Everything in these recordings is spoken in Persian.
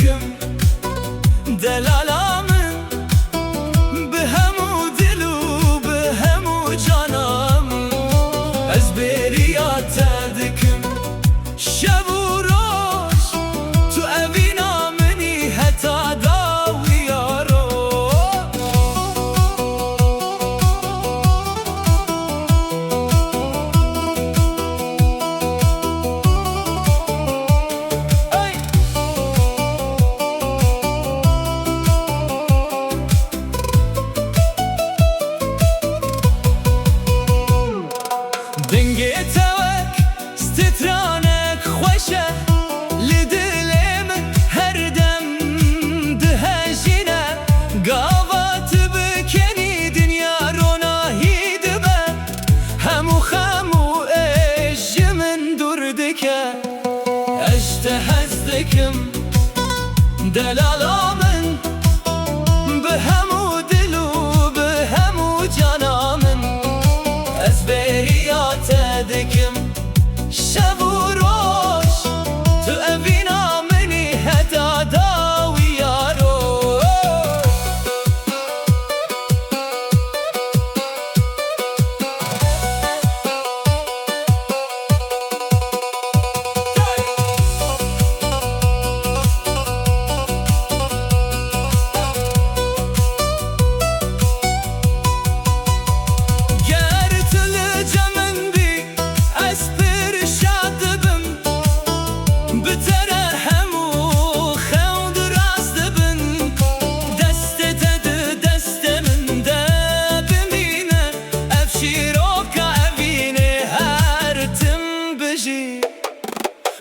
دکم دلالامن به همو دل و به همو جانم از بریات دکم شب و روز تو اوینا منی حتی داوی یارو دنگی توک سترانک خوشه لدل من هر دم دهجینه گاوات بکنی دنیا رو ناهید به همو خمو اش من دور دکه اشته هزدکم دلالامن به همو دل و به همو جانامن از بریات دکم شب و روز تو اوینا منی حتی داوی یارو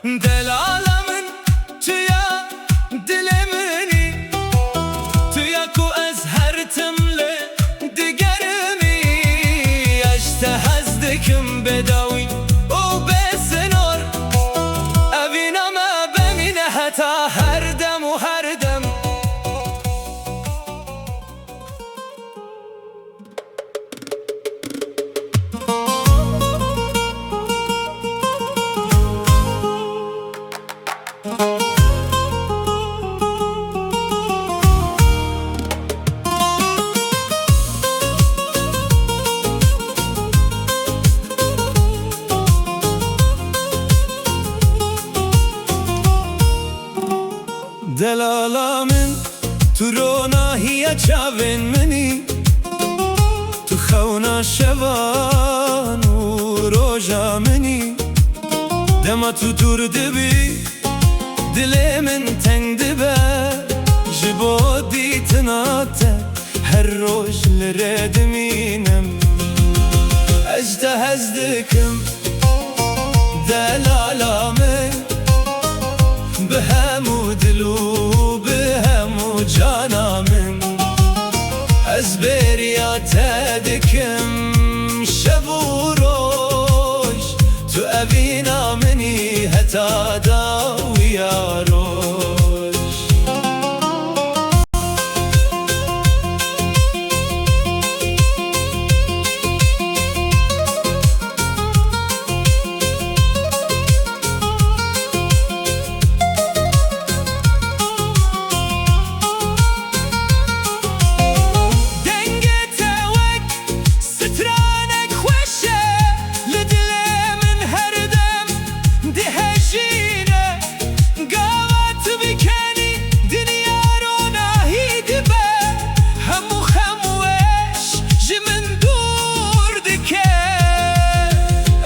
دلالامن تویا دل منی تویا کو از هر تمله دیگرمی اشته هزدکم بداوی و بسنور اوینا ما بمینه حتی هر دم و هر دم دلالامن تو روناهی چاوین منی تو خونا شوان و روژا منی دما تو دور دبی دل من تنگ دبه جبو دیتناته هر روش لرد مینم اجده هزدکم دلالامن به همو دل و به همو جانامن از بریات دکم شب و روز تو اوینا منی حتی داوی یاروش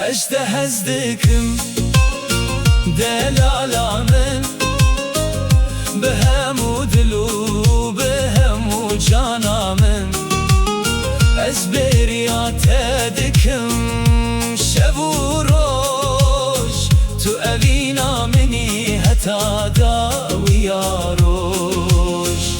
اشته هزدکم دلالامن به همو دل و به همو جانامن از بریات دکم شب و روز تو اوینا منی حتی داوی یاروش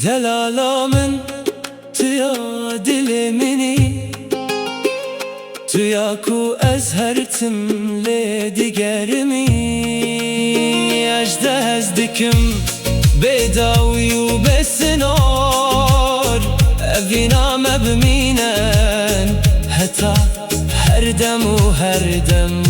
دلالا من تویا دل منی، تویا کو از هرتم لی دیگرمی. اجده از دکم بداوی و بسنار، اوینا مبمینن حتا هر دم و هر دم.